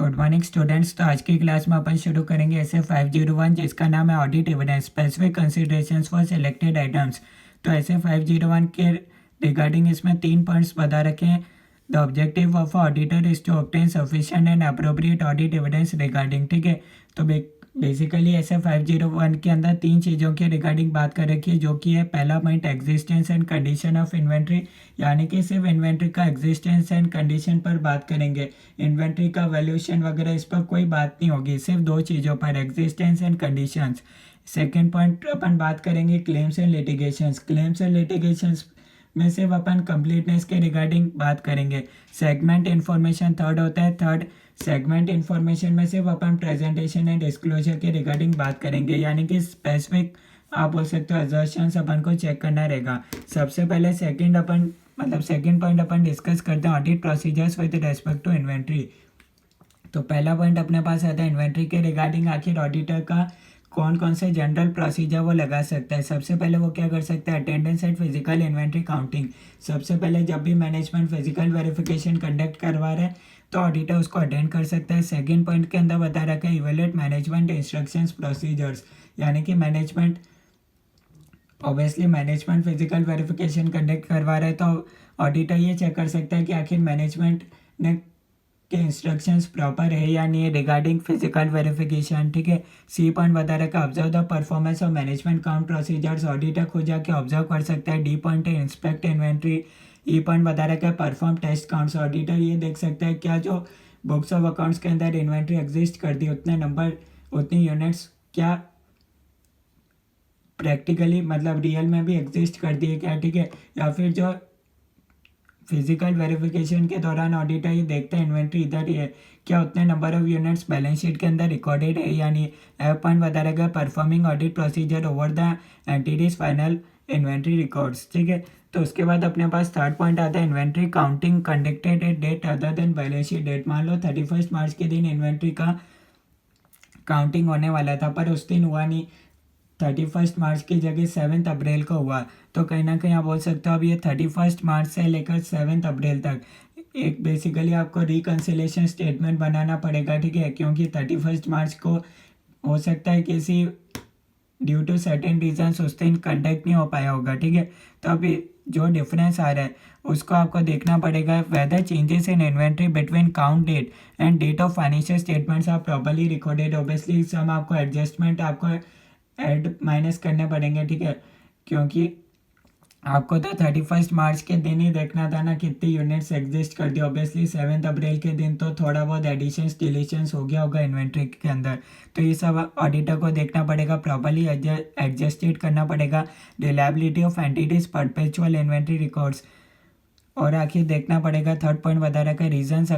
Good morning students. तो आज की क्लास में अपन शुरू करेंगे ऐसे 501 जिसका नाम है audit evidence specific considerations for selected items. तो ऐसे 501 के रिगार्डिंग इसमें 3 पॉइंट्स बता रखे हैं। The objective of auditor is to obtain sufficient and appropriate audit evidence regarding. ठीक है, तो बेसिकली ऐसे 501 के अंदर 3 चीज़ों के रिगार्डिंग बात कर रखी है, जो कि है पहला point existence and condition of inventory, यानी कि सिर्फ इन्वेंट्री का एग्जिस्टेंस एंड कंडीशन पर बात करेंगे। इन्वेंट्री का वैल्यूएशन वगैरह इस पर कोई बात नहीं होगी, सिर्फ 2 चीज़ों पर, existence and conditions. Second point अपन बात करेंगे claims and litigations. Claims and litigations में सिर्फ अपन कंप्लीटनेस के रिगार्डिंग बात करेंगे। सेगमेंट इन्फॉर्मेशन थर्ड होता है। थर्ड सेगमेंट इन्फॉर्मेशन में सिर्फ अपन प्रेजेंटेशन एंड डिस्क्लोजर के रिगार्डिंग बात करेंगे, यानी कि स्पेसिफिक आप बोल सकते हो असर्शंस अपन को चेक करना रहेगा। सबसे पहले सेकंड पॉइंट अपन डिस्कस करते हैं audit procedures with respect to inventory. तो पहला पॉइंट अपने पास आता है इन्वेंट्री के रिगार्डिंग आखिर ऑडिटर का कौन कौन से जनरल प्रोसीजर वो लगा सकता है। सबसे पहले वो क्या कर सकता है, attendance eight physical inventory counting. सबसे पहले जब भी मैनेजमेंट फिजिकल वेरिफिकेशन कंडक्ट करवा रहा है तो ऑडिटर उसको अटेंड कर सकता है। सेकंड पॉइंट के अंदर बता रखा है इवेल्युएट मैनेजमेंट इंस्ट्रक्शंस प्रोसीजर्स, यानी कि मैनेजमेंट फिजिकल वेरिफिकेशन कंडक्ट करवा रहा है तो ऑडिटर ये चेक कर सकता है कि आखिर मैनेजमेंट ने के इंस्ट्रक्शंस प्रॉपर है या नहीं है रिगार्डिंग फिजिकल वेरिफिकेशन। ठीक है, सी पॉइंट बता रखा है observe the performance of management count procedures. Auditor खुद जाके ऑब्जर्व कर सकता है। डी पॉइंट है इंस्पेक्ट इन्वेंट्री। ई पॉइंट बता रखा है परफॉर्म टेस्ट काउंट्स। ऑडिटर ये देख सकता है क्या जो बुक्स ऑफ अकाउंट्स के अंदर इन्वेंट्री एग्जिस्ट कर दी उतने नंबर उतनी यूनिट्स क्या प्रैक्टिकली रियल में भी एग्जिस्ट कर दिए क्या। ठीक है, या फिर जो फिजिकल वेरिफिकेशन के दौरान ऑडिटर ये देखता है इन्वेंट्री इधर ही है, क्या उतने number of units balance sheet के अंदर रिकॉर्डेड है या नहीं। एफ पॉइंट बता रखा है performing audit procedure over the entities final inventory records. ठीक है, तो उसके बाद अपने पास थर्ड पॉइंट आता है inventory counting conducted at date other than balance sheet date. मान लो 31 मार्च के दिन इन्वेंट्री का काउंटिंग होने वाला था पर उस दिन हुआ नहीं, 31 मार्च की जगह 7 अप्रैल को हुआ। तो कहीं ना कहीं आप बोल सकते हो अब ये 31 मार्च से लेकर 7 अप्रैल तक एक बेसिकली आपको रिकन्सिलेशन स्टेटमेंट बनाना पड़ेगा। ठीक है, क्योंकि 31 मार्च को हो सकता है किसी ड्यू टू सर्टेन रीजंस उस दिन कंडक्ट नहीं हो पाया होगा। ठीक है, तो अभी जो डिफरेंस आ रहा है उसको आपको देखना पड़ेगा। Whether changes in inventory between count date and date of financial statements are properly recorded. Obviously सब आपको एडजस्टमेंट आपको ऐड माइनस करने पड़ेंगे। ठीक है, क्योंकि आपको तो 31 मार्च के दिन ही देखना था ना कितनी यूनिट्स एग्जिस्ट करती। ऑब्वियसली 7 अप्रैल के दिन तो थोड़ा बहुत एडिशंस डिलीशंस हो गया होगा इन्वेंट्री के अंदर, तो ये सब ऑडिटर को देखना पड़ेगा, प्रॉपर्ली एडजस्टेड करना पड़ेगा। Reliability of entities perpetual inventory records. और आखिर देखना पड़ेगा थर्ड पॉइंट बता रखा है रीजंस,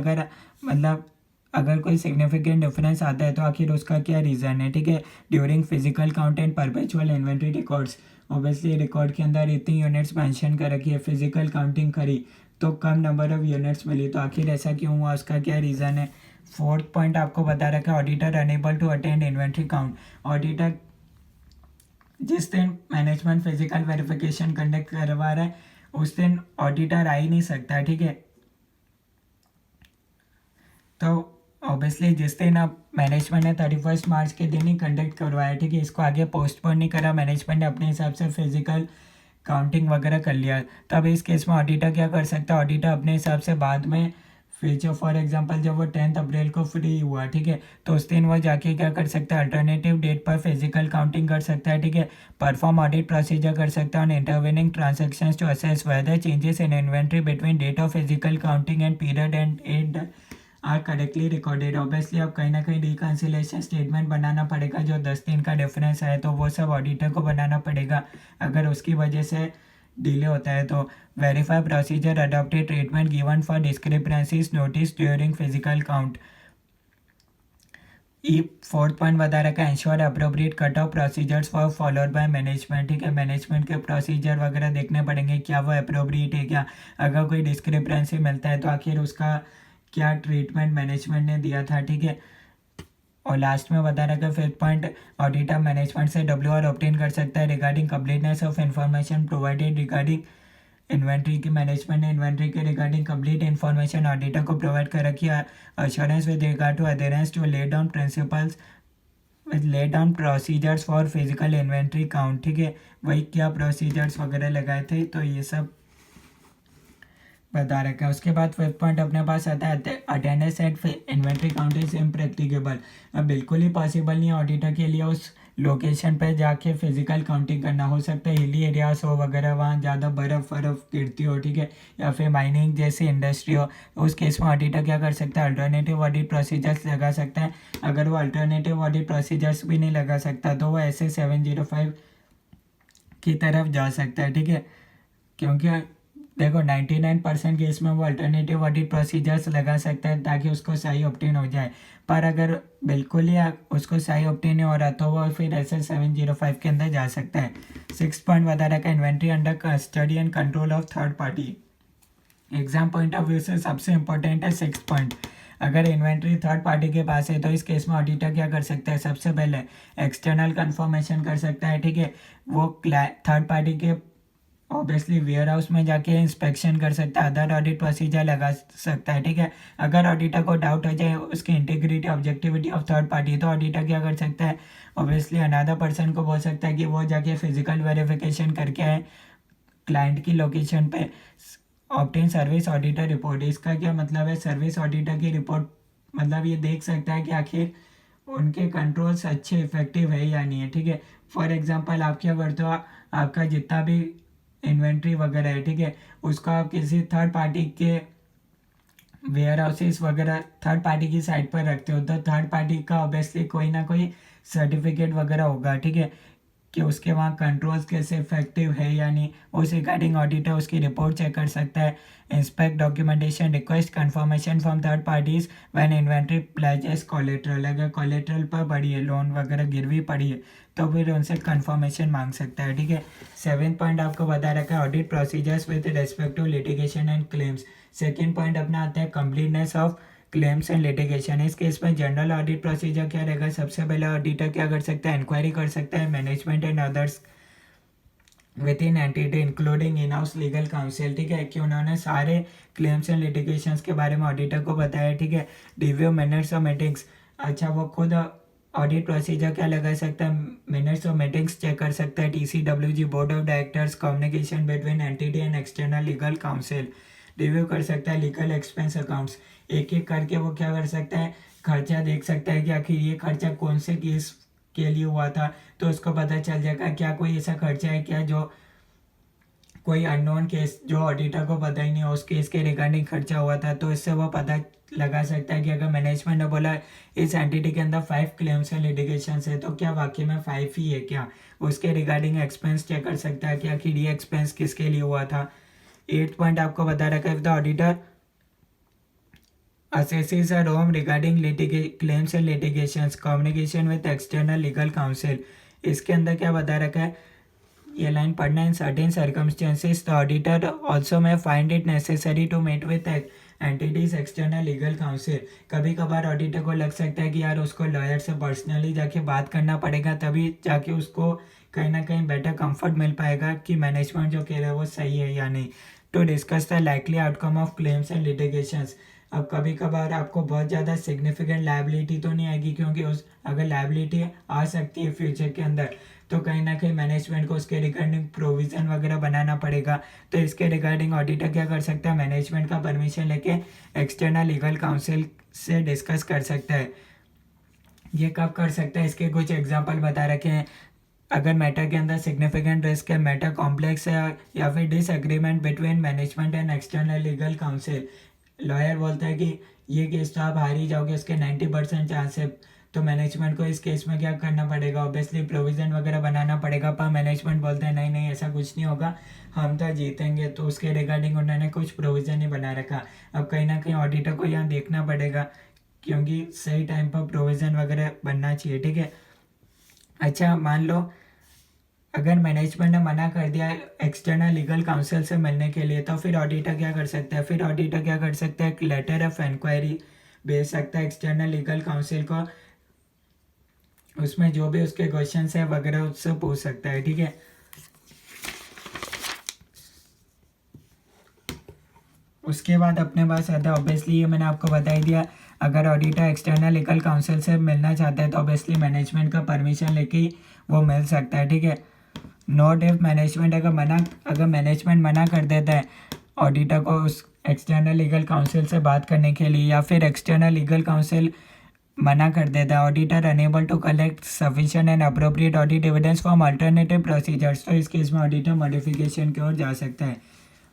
अगर कोई सिग्निफिकेंट डिफरेंस आता है तो आखिर उसका क्या रीज़न है। ठीक है, during physical count and perpetual inventory records. Obviously record के अंदर इतनी यूनिट्स मेंशन कर रखी है, फिजिकल काउंटिंग करी तो कम नंबर ऑफ यूनिट्स मिली, तो आखिर ऐसा क्यों हुआ, उसका क्या रीज़न है। फोर्थ पॉइंट आपको बता रखा है auditor enable to attend inventory count. Auditor जिस दिन मैनेजमेंट फिजिकल वेरिफिकेशन कंडक्ट करवा रहा है उस दिन ऑडिटर आ ही नहीं सकता। ठीक है, तो ऑब्वियसली जिस दिन अब मैनेजमेंट ने 31 मार्च के दिन ही कंडक्ट करवाया, ठीक है, इसको आगे पोस्टपोन नहीं करा, मैनेजमेंट ने अपने हिसाब से फिजिकल काउंटिंग वगैरह कर लिया, तब इस केस में ऑडिटर क्या कर सकता है, ऑडिटर अपने हिसाब से बाद में फ्यूचर फॉर एग्जांपल जब वो 10 अप्रैल को फ्री हुआ, ठीक है, तो उस दिन वो जाके क्या कर सकता है, अल्टरनेटिव डेट पर फिजिकल काउंटिंग कर सकता है। ठीक है, परफॉर्म ऑडिट प्रोसीजर कर सकता है on intervening transactions to assess whether changes in inventory between date of physical counting and period end and are correctly recorded. Obviously अब कहीं ना कहीं रिकन्सिलेशन स्टेटमेंट बनाना पड़ेगा, जो 10 दिन का डिफरेंस है तो वो सब ऑडिटर को बनाना पड़ेगा। अगर उसकी वजह से डिले होता है तो verify procedure adopted treatment given for discrepancies notice during physical count. E fourth point बता रखा है ensure appropriate cut off procedures for followed by management. ठीक है, मैनेजमेंट के प्रोसीजर वगैरह देखने पड़ेंगे क्या वो अप्रोप्रिएट है क्या, अगर कोई डिस्क्रिपेंसी मिलता है तो आखिर उसका क्या ट्रीटमेंट मैनेजमेंट ने दिया था। ठीक है, और लास्ट में बता रखा है फिफ्थ पॉइंट ऑडिटर मैनेजमेंट से WR ऑब्टेन कर सकता है regarding completeness of information provided regarding inventory की मैनेजमेंट ने इन्वेंट्री के रिगार्डिंग कंप्लीट इन्फॉर्मेशन ऑडिटर को प्रोवाइड कर रखी है। Assurance with regard to adherence to laid down principles with laid down procedures for physical inventory count, ठीक है, वही क्या प्रोसीजर्स वगैरह लगाए थे, तो ये सब बता रखा है। उसके बाद फिफ्थ पॉइंट अपने पास आता है attendance at inventory count is impracticable. अब बिल्कुल ही पॉसिबल नहीं है ऑडिटर के लिए उस लोकेशन पे जाके फिजिकल काउंटिंग करना। हो सकता है हिली एरियाज हो वगैरह, वहाँ ज़्यादा बर्फ़ गिरती हो, ठीक है, या फिर माइनिंग जैसी इंडस्ट्री हो। उस केस में ऑडिटर क्या कर सकता है, अल्टरनेटिव ऑडिट प्रोसीजर्स लगा सकता है। अगर वो अल्टरनेटिव ऑडिट प्रोसीजर्स भी नहीं लगा सकता तो वो ऐसे 705 की तरफ जा सकता है, ठीक है, क्योंकि देखो 99% केस में वो अल्टरनेटिव ऑडिट प्रोसीजर्स लगा सकता है ताकि उसको सही ऑब्टेन हो जाए। पर अगर बिल्कुल ही उसको सही ऑब्टेन नहीं हो रहा तो वो फिर ऐसे 705 के अंदर जा सकता है। सिक्स पॉइंट बता रखा है inventory under custody and control of third party. Exam point of view से सबसे इंपॉर्टेंट है सिक्स पॉइंट। अगर इन्वेंट्री थर्ड पार्टी के पास है तो इस केस में ऑडिटर क्या कर सकता है, सबसे पहले एक्सटर्नल कंफर्मेशन कर सकता है, ठीक है, वो थर्ड पार्टी के ऑब्वियसली वेयर हाउस में जाके इंस्पेक्शन कर सकता है, अदर ऑडिट प्रोसीजर लगा सकता है, ठीक है। अगर ऑडिटर को डाउट हो जाए उसकी integrity objectivity of third party तो ऑडिटर क्या कर सकता है, ऑब्वियसली अनदर पर्सन को बोल सकता है कि वो जाके फिजिकल वेरिफिकेशन करके आए क्लाइंट की लोकेशन पे, ऑब्टेन सर्विस ऑडिटर रिपोर्ट। इसका क्या मतलब है, सर्विस ऑडिटर की रिपोर्ट मतलब ये देख सकता है कि आखिर उनके कंट्रोल्स अच्छे इफेक्टिव है या नहीं है, ठीक है। फॉर एग्जांपल आप क्या करते हो, आपका जितना भी इन्वेंट्री वगैरह है, ठीक है, उसको आप किसी थर्ड पार्टी के वेयर हाउसेस वगैरह थर्ड पार्टी की साइट पर रखते हो तो थर्ड पार्टी का ऑब्वियसली कोई ना कोई सर्टिफिकेट वगैरह होगा, ठीक है, कि उसके वहाँ कंट्रोल्स कैसे इफेक्टिव है या नहीं। उस रिगार्डिंग ऑडिटर उसकी रिपोर्ट चेक कर सकता है। Inspect documentation request confirmation from third parties when inventory pledges collateral. अगर कोलेट्रल पर पड़ी है, लोन वगैरह गिरवी पड़ी है तो फिर उनसे कंफर्मेशन मांग सकता है, ठीक है। सेवेंथ पॉइंट आपको बता रखा है audit procedures with respect to litigation and claims. Second point अपना आता है completeness of claims and litigation. इस केस में जनरल ऑडिट प्रोसीजर क्या रहेगा, सबसे पहले ऑडिटर क्या कर सकता है, इंक्वायरी कर सकता है management and others with in entity including in house legal council, ठीक है, कि उन्होंने सारे क्लेम्स एंड लिटिगेशंस के बारे में ऑडिटर को बताया, ठीक है। रिव्यू मिनट्स और मीटिंग्स, अच्छा वो खुद ऑडिट प्रोसीजर क्या लगा सकता है, मिनट्स और मीटिंग्स चेक कर सकता है, TCWG board of directors, communication between entity and external legal council, review कर सकता है लीगल एक्सपेंस अकाउंट्स। एक एक करके वो क्या कर सकता है, खर्चा देख सकता है कि आखिर ये खर्चा कौन से केस के लिए हुआ था, तो उसको पता चल जाएगा क्या कोई ऐसा खर्चा है क्या जो कोई अननोन केस जो ऑडिटर को पता ही नहीं हो उस केस के रिगार्डिंग खर्चा हुआ था। तो इससे वो पता लगा सकता है कि अगर मैनेजमेंट ने बोला इस एंटिटी के अंदर 5 क्लेम्स एंड लिटिगेशन है तो क्या वाकई में 5 ही है क्या, उसके रिगार्डिंग एक्सपेंस चेक कर सकता है कि आखिर ये एक्सपेंस किसके लिए हुआ था। 8th पॉइंट आपको बता रखा है, the auditor assesses a ROM regarding claims and litigations, communication with external legal counsel। इसके अंदर क्या बता रखा है, ये लाइन पढ़ना, in certain circumstances the auditor also may find it necessary to meet with entities external legal counsel. कभी कभार ऑडिटर को लग सकता है कि यार उसको लॉयर से पर्सनली जाके बात करना पड़ेगा, तभी जाके उसको कहीं ना कहीं बेटर कंफर्ट मिल पाएगा कि मैनेजमेंट जो कह रहा है वो सही है या नहीं। To discuss the likely outcome of claims and litigations. अब कभी कभार आपको बहुत ज़्यादा सिग्निफिकेंट लायबिलिटी तो नहीं आएगी, क्योंकि उस अगर लायबिलिटी आ सकती है फ्यूचर के अंदर तो कहीं ना कहीं मैनेजमेंट को उसके रिगार्डिंग प्रोविज़न वगैरह बनाना पड़ेगा। तो इसके रिगार्डिंग ऑडिटर क्या कर सकता है, मैनेजमेंट का परमिशन लेके एक्सटर्नल लीगल काउंसिल से डिस्कस कर सकता है। ये कब कर सकता है, इसके कुछ एग्जांपल बता रखे हैं। अगर मैटर के अंदर सिग्निफिकेंट रिस्क है, मैटर कॉम्प्लेक्स है, या फिर disagreement between management and external legal council. Lawyer बोलता है कि ये केस तो आप हार ही जाओगे, उसके 90% चांस है, तो मैनेजमेंट को इस केस में क्या करना पड़ेगा, ऑब्वियसली प्रोविज़न वगैरह बनाना पड़ेगा। पर मैनेजमेंट बोलता है नहीं नहीं ऐसा कुछ नहीं होगा, हम तो जीतेंगे, तो उसके रिगार्डिंग उन्होंने कुछ प्रोविज़न ही बना रखा। अब कहीं ना कहीं ऑडिटर को यहाँ देखना पड़ेगा क्योंकि सही टाइम पर प्रोविज़न वगैरह बनना चाहिए, ठीक है। अच्छा मान लो अगर मैनेजमेंट ने मना कर दिया एक्सटर्नल लीगल काउंसिल से मिलने के लिए तो फिर ऑडिटर क्या कर सकता है, फिर ऑडिटर क्या कर सकता है, एक लेटर ऑफ इंक्वायरी भेज सकता है एक्सटर्नल लीगल काउंसिल को, उसमें जो भी उसके क्वेश्चन है वगैरह उससे पूछ सकता है, ठीक है। उसके बाद अपने पास आता है ऑब्वियसली, ये मैंने आपको बता ही दिया, अगर ऑडिटर एक्सटर्नल लीगल काउंसिल से मिलना चाहता है तो ऑब्वियसली मैनेजमेंट का परमिशन लेके ही वो मिल सकता है, ठीक है। नोट इफ मैनेजमेंट अगर मैनेजमेंट मना कर देता है ऑडिटर को उस एक्सटर्नल लीगल काउंसिल से बात करने के लिए, या फिर एक्सटर्नल लीगल काउंसिल मना कर देता है, auditor enable to collect sufficient and appropriate audit evidence from alternative procedures, तो इस केस में ऑडिटर मॉडिफिकेशन की ओर जा सकता है।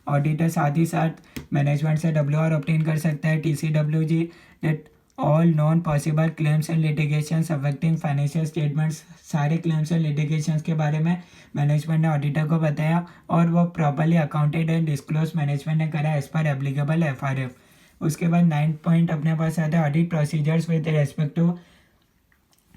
ऑडिटर साथ ही साथ मैनेजमेंट से WR ऑब्टेन कर सकता है, TCWG that all non possible claims and litigations affecting financial statements, सारे क्लेम्स एंड लिटिगेशंस के बारे में मैनेजमेंट ने ऑडिटर को बताया और वो properly accounted and disclose management ने करा एज पर एप्लीकेबल FRF। उसके बाद 9 पॉइंट अपने पास आता है audit procedures with respect to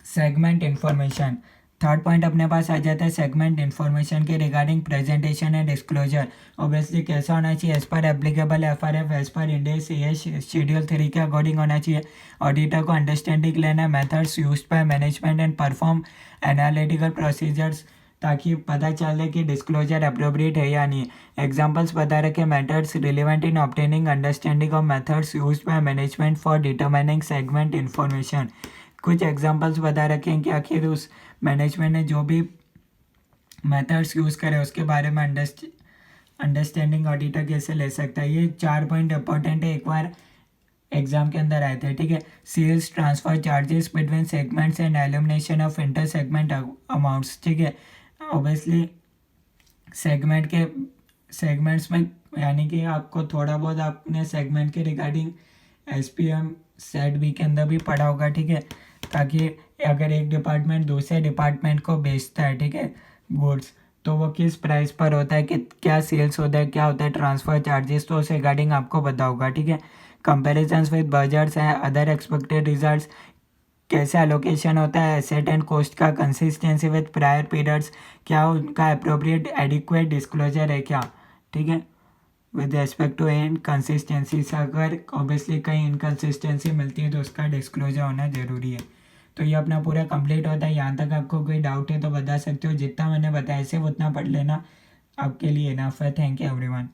segment information. Third point अपने पास आ जाता है सेगमेंट इन्फॉर्मेशन के regarding presentation and disclosure. Obviously कैसा होना चाहिए, as per applicable FRF as per India schedule 3 के अकॉर्डिंग होना चाहिए। ऑडिटर को अंडरस्टैंडिंग लेना methods used by management and perform analytical procedures, ताकि पता चले कि डिस्क्लोजर अप्रोप्रिएट है या नहीं। एग्जांपल्स बता रखे, methods relevant in obtaining understanding of methods used by management for determining segment information. कुछ एग्जांपल्स बता रखे हैं कि आखिर उस मैनेजमेंट ने जो भी मेथड्स यूज़ करे उसके बारे में अंडरस्टैंडिंग ऑडिटर कैसे ले सकता है। ये 4 पॉइंट इंपॉर्टेंट है, एक बार एग्जाम के अंदर आए थे, ठीक है। Sales transfer charges between segments and elimination of inter segment amounts, ठीक है। ऑब्वियसली सेगमेंट्स में यानी कि आपको थोड़ा बहुत आपने सेगमेंट के रिगार्डिंग SPM सेट बी के अंदर भी पढ़ा होगा, ठीक है। ताकि अगर एक डिपार्टमेंट दूसरे डिपार्टमेंट को बेचता है, ठीक है, गुड्स, तो वो किस प्राइस पर होता है, कि क्या सेल्स होता है, क्या होता है ट्रांसफ़र चार्जेस, तो उस रिगार्डिंग आपको पता होगा, ठीक है। कंपेरिजन्स विद बजट्स हैं, अदर एक्सपेक्टेड रिजल्ट्स, कैसे एलोकेशन होता है एसेट एंड कॉस्ट का, कंसिस्टेंसी विद प्रायर पीरियड्स, क्या उनका अप्रोप्रिएट एडिक्वेट डिस्क्लोजर है क्या, ठीक है, विद रेस्पेक्ट टू इनकन्सिस्टेंसी। अगर ऑब्वियसली कहीं इनकन्सिस्टेंसी मिलती है तो उसका डिस्क्लोजर होना ज़रूरी है। तो ये अपना पूरा कंप्लीट होता है। यहाँ तक आपको कोई डाउट है तो बता सकते हो, जितना मैंने बताया सिर्फ उतना पढ़ लेना, आपके लिए इनफ है। Thank you everyone.